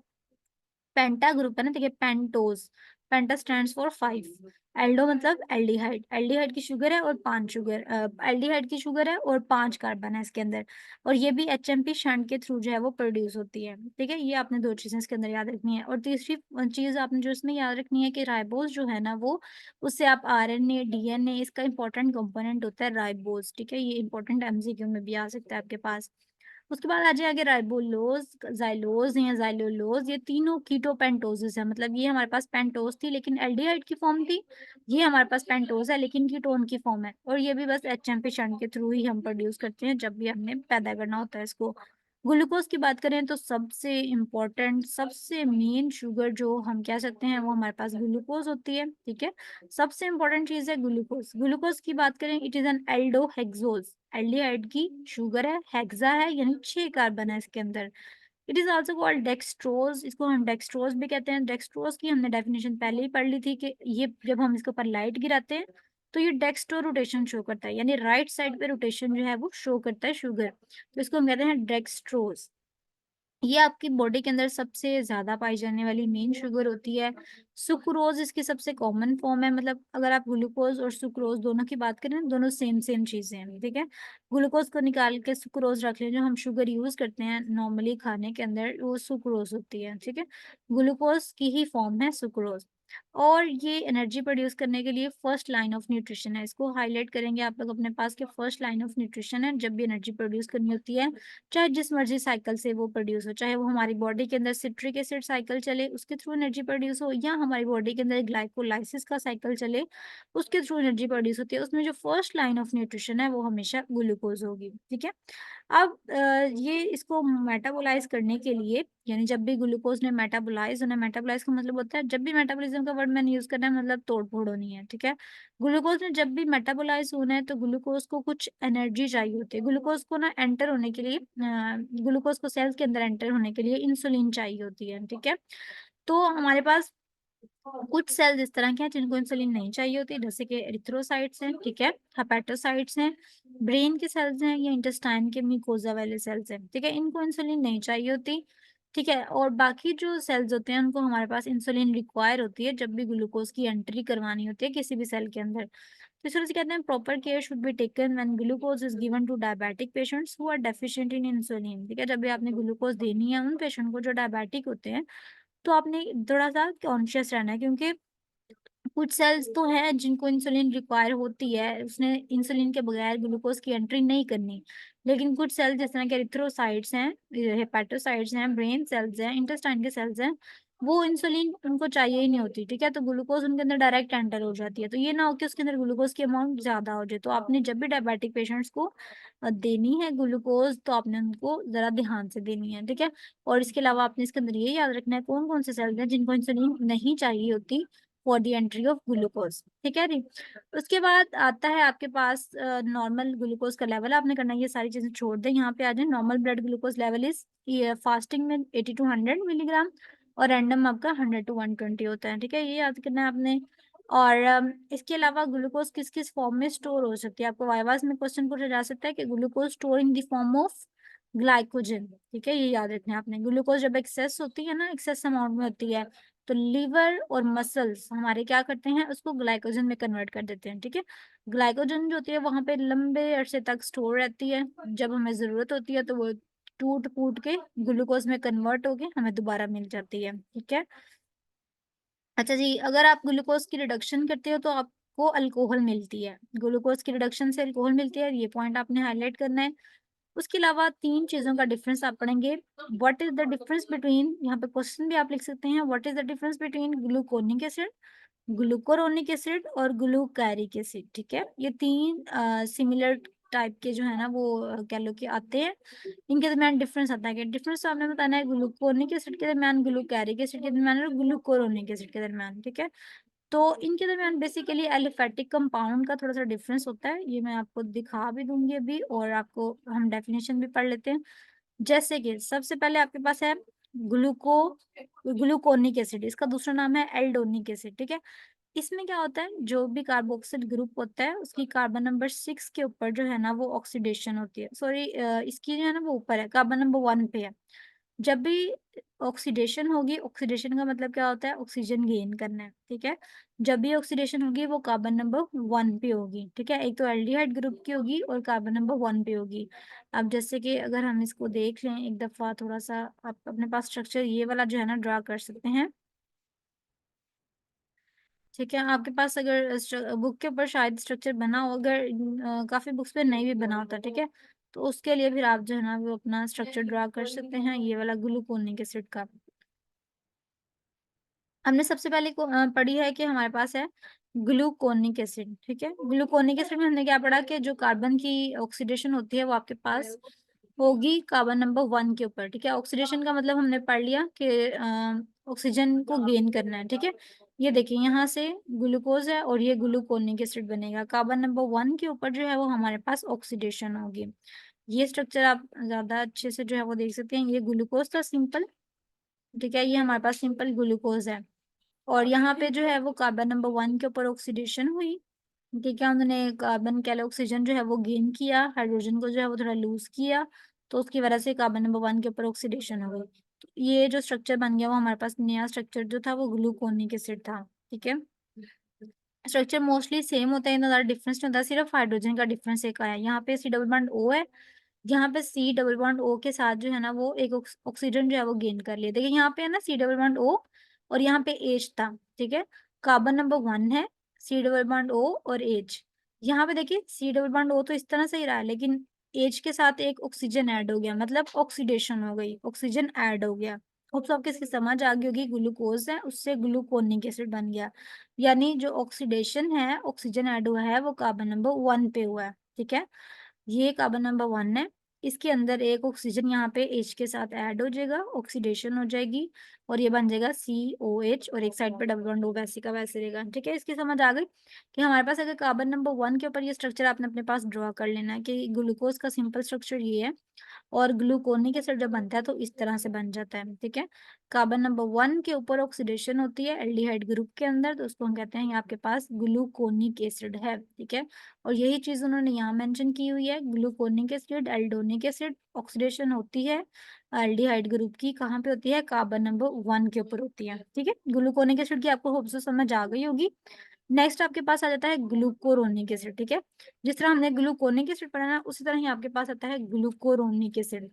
पेंटा ग्रुप है ना, देखिए pentose. Penta stands for 5। Aldo मतलब एल्डिहाइड, एल्डिहाइड की शुगर है और 5 शुगर एल्डिहाइड की शुगर है और 5 कार्बन है इसके अंदर और ये भी एचएमपी शंट के थ्रू जो है वो प्रोड्यूस होती है, ठीक है? ये आपने 2 चीजें इसके अंदर याद रखनी है और तीसरी चीज आपने जो इसमें याद रखनी है कि राइबोज जो है ना वो उससे आप आरएनए डीएनए इसका इंपॉर्टेंट कंपोनेंट होता है राइबोज, ठीक है? ये इंपॉर्टेंट एमसीक्यू में भी आ सकता है आपके पास। उसके बाद आ जाए आगे राइबोलोज, ज़ाइलोज़ या ज़ाइलोलोज़, ये तीनों कीटोपेंटोज़ेज़ है। मतलब ये हमारे पास पेंटोज़ थी लेकिन एल्डिहाइड की फॉर्म थी। ये हमारे पास पेंटोज़ है लेकिन कीटोन की फॉर्म है और ये भी बस एचएमपी शंट के थ्रू ही हम प्रोड्यूस करते हैं जब भी हमने पैदा करना होता है इसको। ग्लूकोज़ की बात करें तो सबसे इम्पोर्टेंट, सबसे मेन शुगर जो हम कह सकते हैं वो हमारे पास ग्लूकोज़ होती है, ठीक है? सबसे इम्पोर्टेंट चीज़ है ग्लूकोज़। ग्लूकोज़ की बात करें इट इज़ एन एल्डोहेक्सोज़। एल्डिहाइड की शुगर है, हेक्सा है यानी 6 कार्बन है इसके अंदर। It is also called dextrose, इसको हम डेक्सट्रोज़ भी कहते हैं। डेक्सट्रोज़ की हमने डेफिनिशन पहले ही पढ़ ली थी कि ये जब हम इसके ऊपर लाइट गिराते हैं, तो ये डेक्स्ट्रो रोटेशन शो करता है, यानी राइट साइड पे रोटेशन जो है वो शो करता है शुगर। तो इसको हम कहते हैं डेक्सट्रोज़। ये आपकी बॉडी के अंदर सबसे ज़्यादा पाई जाने वाली मेन शुगर होती है। सुक्रोज़ इसकी सबसे कॉमन फ़ॉर्म है, मतलब अगर आप ग्लूकोज़ और सुक्रोज़ दोनों की बात करें, दोनों सेम चीज़ें हैं, ठीक है? ग्लूकोज़ को निकाल के सुक्रोज़ रख लें, जो हम शुगर यूज़ करते हैं नॉर्मली खाने के अंदर, वो सुक्रोज़ होती है, ठीक है? ग्लूकोज़ की ही फ़ॉर्म है सुक्रोज़ और ये एनर्जी प्रोड्यूस करने के लिए फर्स्ट लाइन ऑफ न्यूट्रिशन है। इसको हाइलाइट करेंगे आप लोग अपने पास कि फर्स्ट लाइन ऑफ न्यूट्रिशन है, जब भी एनर्जी प्रोड्यूस करनी होती है चाहे जिस मर्जी साइकिल से वो प्रोड्यूस हो, चाहे वो हमारी बॉडी के अंदर सिट्रिक एसिड साइकिल चले उसके थ्रू एनर्जी प्रोड्यूस हो या हमारी बॉडी के अंदर ग्लाइकोलाइसिस का साइकिल चले उसके थ्रू एनर्जी प्रोड्यूस होती है। उसमें जो फर्स्ट लाइन ऑफ न्यूट्रिशन है वो हमेशा ग्लूकोज होगी, ठीक है? अब ये इसको मेटाबोलाइज करने के लिए, यानी जब भी ग्लूकोज ने मेटाबोलाइज होना, मेटाबोलाइज का मतलब होता है जब भी मेटाबॉलिज्म का वर्ड मैंने यूज करना है मतलब तोड़ फोड़ होनी है, ठीक है? ग्लूकोज ने जब भी मेटाबोलाइज होना है तो ग्लूकोज को कुछ एनर्जी चाहिए होती है। ग्लूकोज को ना एंटर होने के लिए ग्लूकोज को सेल्स के अंदर एंटर होने के लिए इंसुलिन चाहिए होती है, ठीक है? तो हमारे पास कुछ सेल्स इस तरह के हैं जिनको इंसुलिन नहीं चाहिए होती, जैसे कि एरिथ्रोसाइट्स हैं, ठीक है? हेपेटोसाइट्स हैं, ब्रेन के सेल्स हैं या इंटेस्टाइन के म्यूकोजा वाले सेल्स हैं, ठीक है? इनको इंसुलिन नहीं चाहिए होती, ठीक है? और बाकी जो सेल्स होते हैं उनको हमारे पास इंसुलिन रिक्वायर होती है जब भी ग्लूकोज की एंट्री करवानी होती है किसी भी सेल के अंदर। तो इस तरह से कहते हैं proper care should be taken when glucose is given to diabetic patients who are deficient in insulin, ठीक है? जब भी आपने ग्लूकोज देनी है उन पेशेंट को जो डायबिटिक होते हैं तो आपने थोड़ा-सा कॉन्शियस रहना है क्योंकि कुछ सेल्स तो हैं जिनको इंसुलिन रिक्वायर होती है, उसने इंसुलिन के बगैर ग्लूकोज की एंट्री नहीं करनी। लेकिन कुछ सेल्स जिस तरह के एरिथ्रोसाइट्स हैं, हेपेटोसाइट्स हैं, ब्रेन सेल्स हैं, इंटेस्टाइन के सेल्स हैं, वो इंसुलिन उनको चाहिए ही नहीं होती, ठीक है। तो ग्लूकोज उनके अंदर डायरेक्ट एंटर हो जाती है। तो ये ना हो कि उसके अंदर ग्लूकोज की अमाउंट ज्यादा हो जाए। तो आपने जब भी डायबिटिक पेशेंट्स को देनी है ग्लूकोज, तो आपने उनको जरा ध्यान से देनी है, ठीक है। और इसके अलावा आपने इसके अंदर ये याद रखना है कौन कौन से सेल्स हैं जिनको इंसुलिन नहीं चाहिए होती for the entry of glucose, ठीक है जी। उसके बाद आता है आपके पास नॉर्मल ग्लूकोज का लेवल। आपने करना है ये सारी चीजें छोड़ दें, यहाँ पे आ जाए। Normal blood glucose level is fasting में 80 to 100 मिलीग्राम, और रैंडम आपका 100 to 120 होता है, ठीक है। ये याद करना है आपने। और इसके अलावा ग्लूकोज किस किस फॉर्म में स्टोर हो सकती है, आपको वाइवास में क्वेश्चन पूछा जा सकता है कि glucose store in the form of glycogen, ठीक है। ये याद रखना है आपने। ग्लूकोज जब एक्सेस होती है ना, एक्सेस अमाउंट में होती है, तो लीवर और मसल्स हमारे क्या करते हैं, उसको ग्लाइकोजन में कन्वर्ट कर देते हैं, ठीक है। ग्लाइकोजन जो होती है वहां पे लंबे अरसे तक स्टोर रहती है। जब हमें जरूरत होती है तो वो टूट फूट के ग्लूकोज में कन्वर्ट होके हमें दोबारा मिल जाती है, ठीक है। अच्छा जी, अगर आप ग्लूकोज की रिडक्शन करते हो तो आपको अल्कोहल मिलती है। ग्लूकोज की रिडक्शन से अल्कोहल मिलती है, ये पॉइंट आपने हाईलाइट करना है। उसके अलावा तीन चीजों का डिफरेंस आप पढ़ेंगे। What is the difference between, यहाँ पे क्वेश्चन भी आप लिख सकते हैं, what is the difference between gluconic acid, glucuronic acid और ग्लूकैरिक एसिड, ठीक है। ये तीन सिमिलर टाइप के जो है ना वो कह लो कि आते हैं। इनके दरमियान डिफरेंस आता है कि डिफरेंस तो आपने बताना है ग्लूकोनिक एसिड के दरमियान, ग्लूकैरिक एसिड के दरमियान और ग्लूकोरोनिक एसिड के दरमियान, ठीक है। तो इनके दरमियान बेसिकली एलिफेटिक कंपाउंड का थोड़ा सा डिफरेंस होता है। ये मैं आपको दिखा भी दूंगी अभी, और आपको हम डेफिनेशन भी पढ़ लेते हैं। जैसे कि सबसे पहले आपके पास है ग्लूको ग्लूकोनिक एसिड, इसका दूसरा नाम है एल्डोनिक एसिड, ठीक है। इसमें क्या होता है, जो भी कार्बोक्सिल ग्रुप होता है उसकी कार्बन नंबर 6 के ऊपर जो है ना वो ऑक्सीडेशन होती है। सॉरी, इसकी जो है ना वो ऊपर है, कार्बन नंबर 1 पे है। जब भी ऑक्सीडेशन होगी, ऑक्सीडेशन का मतलब क्या होता है, ऑक्सीजन गेन करना है, ठीक है। जब भी ऑक्सीडेशन होगी वो कार्बन नंबर 1 पे होगी, ठीक है। एक तो एल्डिहाइड ग्रुप की होगी और कार्बन नंबर 1 पे होगी। अब जैसे कि अगर हम इसको देख लें एक दफा, थोड़ा सा आप अपने पास स्ट्रक्चर ये वाला जो है ना ड्रा कर सकते हैं, ठीक है। आपके पास अगर बुक के ऊपर शायद स्ट्रक्चर बना हो, अगर काफी बुक्स पे नहीं भी बना होता, ठीक है, तो उसके लिए फिर आप जो है ना वो अपना स्ट्रक्चर ड्रा कर सकते हैं ये वाला ग्लूकोनिक एसिड का। हमने सबसे पहले पढ़ी है कि हमारे पास है ग्लूकोनिक एसिड, ठीक है। ग्लूकोनिक एसिड में हमने क्या पढ़ा कि जो कार्बन की ऑक्सीडेशन होती है वो आपके पास होगी कार्बन नंबर 1 के ऊपर, ठीक है। ऑक्सीडेशन का मतलब हमने पढ़ लिया कि ऑक्सीजन को गेन करना है, ठीक है। ये देखिए यहाँ से ग्लूकोज है और ये ग्लूकोनिक एसिड बनेगा, कार्बन नंबर 1 के ऊपर जो है वो हमारे पास ऑक्सीडेशन होगी। ये स्ट्रक्चर आप ज्यादा अच्छे से जो है वो देख सकते हैं। ये ग्लूकोज था सिंपल, ठीक है। ये हमारे पास सिंपल ग्लूकोज है, और यहाँ पे जो है वो कार्बन नंबर 1 के ऊपर ऑक्सीडेशन हुई, ठीक है। उन्होंने कार्बन के लिए ऑक्सीजन जो है वो गेन किया, हाइड्रोजन को जो है वो थोड़ा लूज किया, तो उसकी वजह से कार्बन नंबर 1 के ऊपर ऑक्सीडेशन हो गई। तो ये जो स्ट्रक्चर बन गया वो हमारे पास नया स्ट्रक्चर जो था वो ग्लूकोनिक एसिड था, ठीक है। स्ट्रक्चर मोस्टली सेम होता है, इतना ज्यादा डिफरेंस नहीं होता, सिर्फ हाइड्रोजन का डिफरेंस एक आया। यहाँ पे सी डबल बॉन्ड ओ है, यहाँ पे सी डबल बॉन्ड ओ के साथ जो है ना वो एक ऑक्सीजन जो है वो गेन कर लिया। देखिए यहाँ पे है ना सी डबल बॉन्ड ओ, और यहाँ पे एच था, ठीक है। कार्बन नंबर 1 है, सी डबल बॉन्ड ओ और एच। यहाँ पे देखिए सी डबल बॉन्ड ओ तो इस तरह से ही रहा है, लेकिन एच के साथ एक ऑक्सीजन ऐड हो गया, मतलब ऑक्सीडेशन हो गई, ऑक्सीजन ऐड हो गया। होप सो आपको इसकी समझ आ गई होगी। ग्लूकोज है उससे ग्लूकोनिक एसिड बन गया, यानी जो ऑक्सीडेशन है, ऑक्सीजन ऐड हुआ है वो कार्बन नंबर 1 पे हुआ है, ठीक है। ये कार्बन नंबर 1 है, इसके अंदर एक ऑक्सीजन यहाँ पे H के साथ ऐड हो जाएगा, ऑक्सीडेशन हो जाएगी, और ये बन जाएगा COH, और एक साइड पे डबल बॉन्ड O वैसे का वैसे रहेगा, ठीक है। इसकी समझ आ गई कि हमारे पास अगर कार्बन नंबर 1 के ऊपर ये स्ट्रक्चर आपने अपने पास ड्रॉ कर लेना है कि ग्लूकोज का सिंपल स्ट्रक्चर ये है, और ग्लूकोनिक एसिड जब बनता है तो इस तरह से बन जाता है, ठीक है। कार्बन नंबर 1 के ऊपर ऑक्सीडेशन होती है एल्डिहाइड ग्रुप के अंदर, तो उसको हम कहते हैं ये आपके पास ग्लूकोनिक एसिड है, ठीक है। और यही चीज उन्होंने यहाँ मेंशन की हुई है, ग्लूकोनिक एसिड, एल्डोनिक एसिड, ऑक्सीडेशन होती है एल्डिहाइड ग्रुप की, कहाँ पे होती है, कार्बन नंबर 1 के ऊपर होती है, ठीक है। ग्लूकोनिक एसिड की आपको होप से समझ आ गई होगी। नेक्स्ट आपके पास आ जाता है ग्लूकोरोनिक एसिड, ठीक है। जिस तरह हमने ग्लूकोनिक एसिड पढ़ा ना, उसी तरह ही आपके पास आता है ग्लूकोरोनिक एसिड।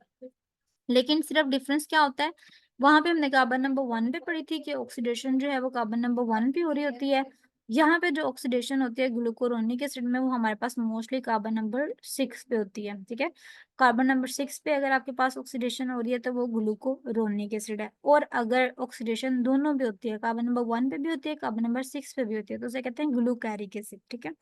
लेकिन सिर्फ डिफरेंस क्या होता है, वहां पे हमने कार्बन नंबर 1 पे पढ़ी थी कि ऑक्सीडेशन जो है वो कार्बन नंबर 1 पे हो रही होती है, यहाँ पे जो ऑक्सीडेशन होती है ग्लूकोरोनिक एसिड में, वो हमारे पास मोस्टली कार्बन नंबर 6 पे होती है, ठीक है। कार्बन नंबर 6 पे अगर आपके पास ऑक्सीडेशन हो रही है तो वो ग्लूकोरोनिक एसिड है। और अगर ऑक्सीडेशन दोनों पे होती है, कार्बन नंबर 1 पे भी होती है, कार्बन नंबर 6 पे भी होती है, तो उसे कहते हैं ग्लूकैरिक एसिड, ठीक है।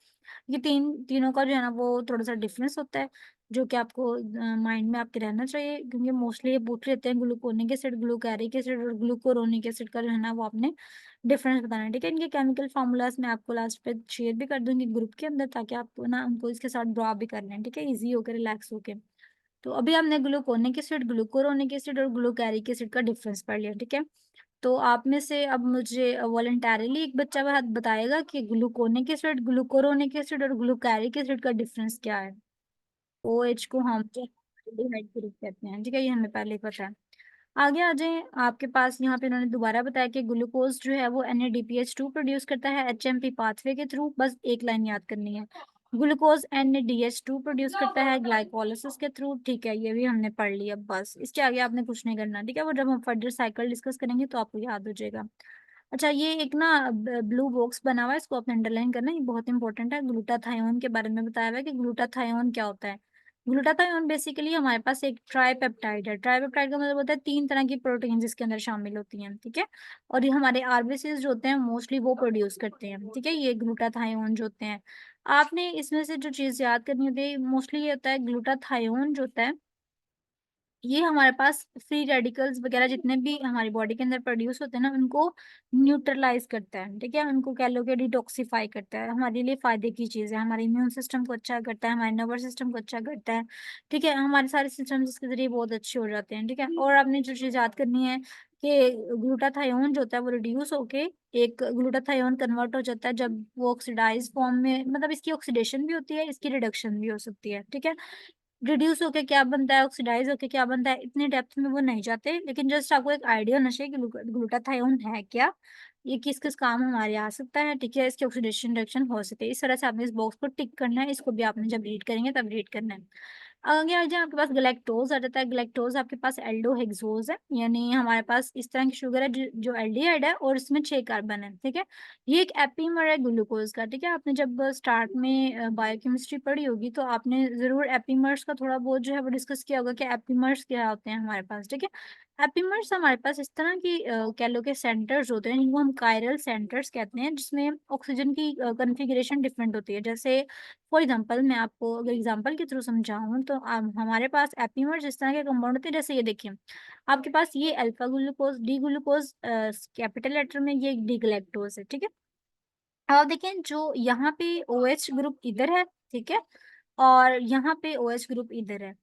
ये तीनों का जो है ना वो थोड़ा सा डिफरेंस होता है, जो कि आपको माइंड में आपके रहना चाहिए, क्योंकि मोस्टली ये पूछ लेते हैं ग्लूकोनिक एसिड, ग्लूकैरिक एसिड और ग्लूकोरोनिक एसिड का जो है ना वो आपने डिफरेंस बताना है, ठीक है। इनके केमिकल फार्मूलाज मैं आपको लास्ट पे शेयर भी कर दूंगी ग्रुप के अंदर, ताकि आप ना उनको इसके साथ ड्रॉ भी कर लें, ठीक है, इजी होकर रिलैक्स होके। तो अभी हमने ग्लूकोनिक एसिड, ग्लूकोरोनिक एसिड और ग्लूकैरिक एसिड का डिफरेंस पढ़ लिया, ठीक है। तो आप में से अब मुझे वॉलंटरली एक बच्चा बताएगा कि ग्लूकोनिक एसिड, ग्लूकोरोनिक एसिड और ग्लूकैरिक एसिड का डिफरेंस क्या है। ओ एच को हम एल्डिहाइड ग्रुप कहते हैं, ठीक है, ये हमें पहले ही पता है। आगे आ जाए, आपके पास यहाँ पे इन्होंने दोबारा बताया कि ग्लूकोज जो है वो NADPH2 प्रोड्यूस करता है HMP पाथवे के थ्रू, बस एक लाइन याद करनी है। ग्लूकोज NADH2 प्रोड्यूस करता है ग्लाइकोलाइसिस के थ्रू, ठीक है, ये भी हमने पढ़ लिया, बस इसके आगे आपने कुछ नहीं करना, ठीक है, वो जब हम फर्दर साइकिल डिस्कस करेंगे तो आपको याद हो जाएगा। अच्छा, ये एक ना ब्लू बॉक्स बना हुआ है, इसको आपने अंडरलाइन करना है, ये बहुत इंपॉर्टेंट है। ग्लूटाथायोन के बारे में बताया हुआ है कि ग्लूटाथायोन क्या होता है। ग्लूटाथायोन बेसिकली हमारे पास एक ट्राइपेप्टाइड है। ट्राइपेप्टाइड का मतलब होता है 3 तरह की प्रोटीन जिसके अंदर शामिल होती हैं, ठीक है। और ये हमारे आरबीसीज जो होते हैं मोस्टली वो प्रोड्यूस करते हैं, ठीक है, ये ग्लूटाथायोन जो होते हैं। आपने इसमें से जो चीज याद करनी होती है मोस्टली ये होता है, ग्लूटाथायोन जो होता है ये हमारे पास फ्री रेडिकल्स वगैरह जितने भी हमारी बॉडी के अंदर प्रोड्यूस होते हैं ना, उनको न्यूट्रलाइज करता है, ठीक है, उनको कह लो कि डिटॉक्सिफाई करता है, हमारे लिए फायदे की चीज है, हमारे इम्यून सिस्टम को अच्छा करता है, हमारे नर्वस सिस्टम को अच्छा करता है, ठीक है, हमारे सारे सिस्टम इसके जरिए बहुत अच्छे हो जाते हैं, ठीक है। और आपने जो चीज याद करनी है कि ग्लूटाथायोन जो होता है वो रिड्यूस होके एक ग्लूटाथायोन कन्वर्ट हो जाता है जब वो ऑक्सीडाइज फॉर्म में, मतलब इसकी ऑक्सीडेशन भी होती है, इसकी रिडक्शन भी हो सकती है, ठीक है। रिड्यूस होके क्या बनता है, ऑक्सीडाइज होके क्या बनता है, इतने डेप्थ में वो नहीं जाते, लेकिन जस्ट आपको एक आइडिया होना चाहिए कि ग्लूटाथायोन है क्या, ये किस किस काम हमारे आ सकता है, ठीक है, इसकी ऑक्सीडेशन रिडक्शन हो सकती है। इस तरह से आपने इस बॉक्स को टिक करना है, इसको भी आपने जब रीड करेंगे तब रीड करना है। आगे आ जाए, आपके पास गलेक्टोज आ जाता है। गलेक्टोज आपके पास एल्डोहेक्सोज है, यानी हमारे पास इस तरह की शुगर है जो एल्डिहाइड है और इसमें 6 कार्बन है, ठीक है। ये एक एपीमर है ग्लूकोज का, ठीक है। आपने जब स्टार्ट में बायोकेमिस्ट्री पढ़ी होगी तो आपने जरूर एपीमर्स का थोड़ा बहुत जो है वो डिस्कस किया होगा कि एपीमर्स क्या होते हैं हमारे पास, ठीक है। एपीमर्स हमारे पास इस तरह की कह लो कि सेंटर्स होते हैं, जिनको हम कायरल सेंटर्स कहते हैं, जिसमें ऑक्सीजन की कन्फिग्रेशन डिफरेंट होती है। जैसे फॉर एग्जांपल मैं आपको अगर एग्जांपल के थ्रू समझाऊं तो हमारे पास एपीमर्स इस तरह के कंपाउंड होते हैं, जैसे ये देखिए, आपके पास ये alpha glucose, D glucose capital letter में, ये डी गलेक्टोज है, ठीक है। अब आप देखें जो यहाँ पे OH ग्रुप इधर है, ठीक है, और यहाँ पे OH ग्रुप इधर है,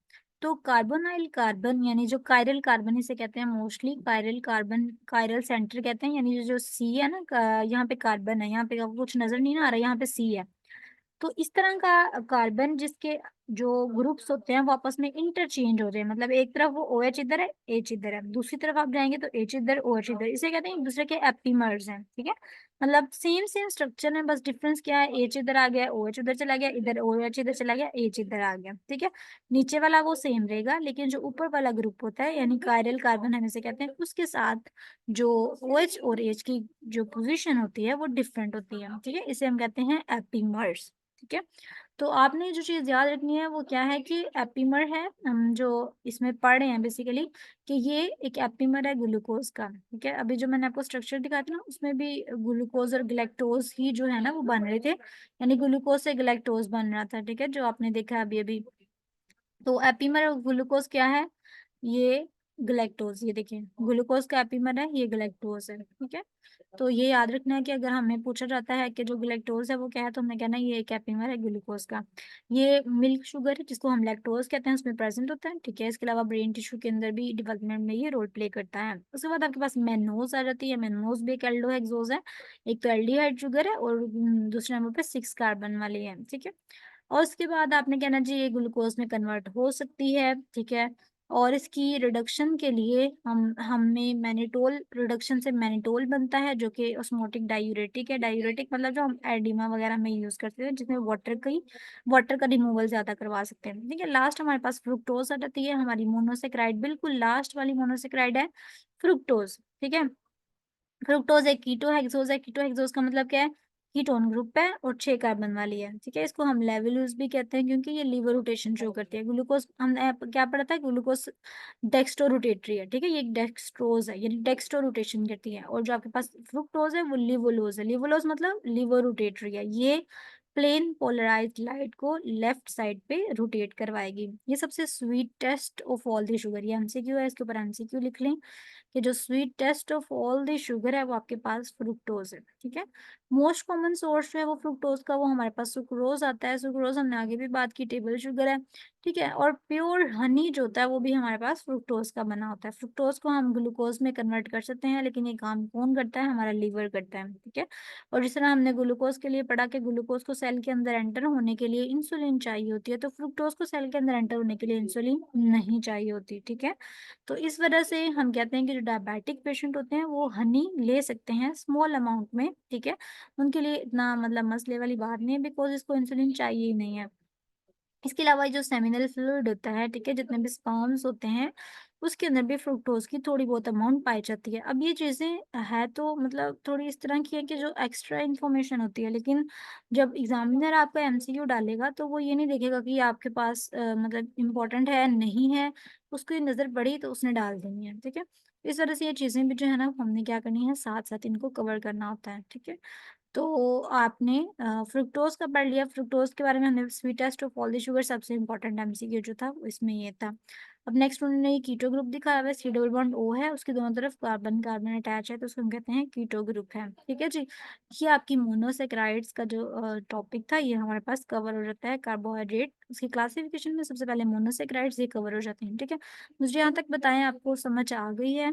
तो कार्बोनाइल कार्बन यानी जो कायरल कार्बन इसे कहते हैं, mostly chiral carbon, chiral centre कहते हैं, यानी जो सी है ना, यहाँ पे कार्बन है, यहाँ पे आपको कुछ नजर नहीं ना आ रहा है, यहाँ पे सी है। तो इस तरह का कार्बन जिसके जो ग्रुप्स होते हैं वो आपस में इंटरचेंज हो रहे हैं, मतलब एक तरफ वो OH इधर है, H इधर है, दूसरी तरफ आप जाएंगे तो H इधर, OH इधर, इसे कहते हैं एक दूसरे के एपीमर्स हैं, ठीक है। मतलब सेम सेम स्ट्रक्चर है, बस डिफरेंस क्या है, H इधर आ गया, OH उधर चला गया, इधर OH इधर चला गया, H इधर आ गया, ठीक है। नीचे वाला वो सेम रहेगा, लेकिन जो ऊपर वाला ग्रुप होता है यानी कायरल कार्बन हम इसे कहते हैं, उसके साथ जो OH और H की जो पोजीशन होती है वो डिफरेंट होती है, ठीक है, इसे हम कहते हैं एपीमर्स, ठीक है। तो आपने जो चीज याद रखनी है वो क्या है कि एपीमर है, हम जो इसमें पढ़ रहे हैं बेसिकली कि ये एक एपीमर है ग्लूकोज का, ठीक है। अभी जो मैंने आपको स्ट्रक्चर दिखाया था ना उसमें भी ग्लूकोज और गलेक्टोज ही जो है ना वो बन रहे थे, यानी ग्लूकोज से गलेक्टोज बन रहा था, ठीक है, जो आपने देखा अभी अभी। तो एपीमर ग्लूकोज क्या है, ये ग्लैक्टोज, ये देखिए ग्लूकोज का एपीमर है, ये ग्लैक्टोज है, ठीक है। तो ये याद रखना है कि अगर हमें पूछा जाता है कि जो ग्लैक्टोज है वो क्या है, तो हमने कहना है ये एक एपीमर है ग्लूकोज का। ये मिल्क शुगर है जिसको हम लैक्टोज कहते हैं, उसमें प्रेजेंट होता है, ठीक है। इसके अलावा ब्रेन टिश्यू के अंदर भी डेवलपमेंट में ये रोल प्ले करता है। उसके बाद आपके पास मेनोज आ जाती है। मेनोज भी एक एल्डोहेक्सोज है, एक तो एल्डिहाइड शुगर है और दूसरे नंबर पे 6 कार्बन वाली है, ठीक है। और उसके बाद आपने कहना जी ये ग्लूकोज में कन्वर्ट हो सकती है, ठीक है। और इसकी रिडक्शन के लिए हमें मैनिटोल, रिडक्शन से मैनिटोल बनता है जो कि ऑस्मोटिक डायूरेटिक है। डायूरेटिक मतलब जो हम एडिमा वगैरह में यूज करते हैं, जिसमें वाटर का रिमूवल ज्यादा करवा सकते हैं, ठीक है। लास्ट हमारे पास फ्रुक्टोज आ जाती है, हमारी मोनोसेक्राइड, बिल्कुल लास्ट वाली मोनोसेक्राइड है फ्रुक्टोज, ठीक है। फ्रुक्टोज एक कीटो हेक्सोज है। कीटो हेक्सोज का मतलब क्या है कीटोन ग्रुप है और 6 कार्बन वाली है, ठीक है। इसको हम लेवुलोज भी कहते हैं क्योंकि ये लीवर रोटेशन शो करती है। ग्लूकोज हमने क्या पढ़ा था, ग्लूकोज डेक्स्ट्रो रोटेटरी है, ठीक है। ये डेक्सट्रोज है, यानी डेक्स्ट्रो रोटेशन करती है। और जो आपके पास फ्रुक्टोज है वो लिवोलोज है। लिवोलोज मतलब लीवर रोटेटरी है। ये प्लेन पोलराइज्ड लाइट को लेफ्ट साइड पे रोटेट करवाएगी। ये सबसे sweetest of all the sugar, ये एमसीक्यू है, इसके ऊपर एमसीक्यू लिख लें कि जो sweet taste of all the sugar है वो आपके पास फ्रुक्टोज है, ठीक है। मोस्ट कॉमन सोर्स जो है वो फ्रुक्टोज का, वो हमारे पास सुक्रोज आता है। सुक्रोज हमने आगे भी बात की, टेबल शुगर है, ठीक है। और प्योर हनी जो होता है वो भी हमारे पास फ्रुक्टोज का बना होता है। फ्रुक्टोज को हम ग्लूकोज में कन्वर्ट कर सकते हैं, लेकिन ये काम कौन करता है, हमारा लीवर करता है, ठीक है। और जिस तरह हमने ग्लूकोज के लिए पढ़ा कि ग्लूकोज को सेल के अंदर एंटर होने के लिए इंसुलिन चाहिए होती है, तो फ्रुक्टोज को सेल के अंदर एंटर होने के लिए इंसुलिन नहीं चाहिए होती, ठीक है। तो इस वजह से हम कहते हैं कि जो डायबिटिक पेशेंट होते हैं वो हनी ले सकते हैं स्मॉल अमाउंट में, ठीक है। उनके लिए इतना मतलब मसले वाली बात नहीं है, बिकॉज इसको इंसुलिन चाहिए ही नहीं है। इसके अलावा जो सेमिनल फ्लूइड होता है, ठीक है, जितने भी स्पर्म्स होते हैं उसके अंदर भी फ्रुक्टोज की थोड़ी बहुत अमाउंट पाई जाती है। अब ये चीज़ें है तो मतलब थोड़ी इस तरह की है कि जो एक्स्ट्रा इन्फॉर्मेशन होती है, लेकिन जब एग्जामिनर आपका एमसीक्यू डालेगा तो वो ये नहीं देखेगा कि आपके पास मतलब इम्पोर्टेंट है नहीं है, उसकी नज़र पड़ी तो उसने डाल देनी है, ठीक है। इस तरह से ये चीज़ें भी जो है ना हमने क्या करनी है, साथ साथ इनको कवर करना होता है, ठीक है। तो आपने फ्रुक्टोज का पढ़ लिया। फ्रुक्टोज के बारे में हमने sweetest of all the sugar, सबसे इम्पोर्टेंट एमसीक्यू जो था वो इसमें ये था। अब नेक्स्ट उन्होंने ये कीटो ग्रुप दिखाया हुआ है, सी डबल बॉन्ड ओ है, उसके दोनों तरफ कार्बन कार्बन अटैच है, तो उसको हम कहते हैं कीटो ग्रुप है, ठीक है जी। ये आपकी मोनोसेक्राइड्स का जो टॉपिक था ये हमारे पास कवर हो जाता है। कार्बोहाइड्रेट उसकी क्लासिफिकेशन में सबसे पहले मोनोसेक्राइड्स ये कवर हो जाते हैं, ठीक है। मुझे यहाँ तक बताएं, आपको समझ आ गई है?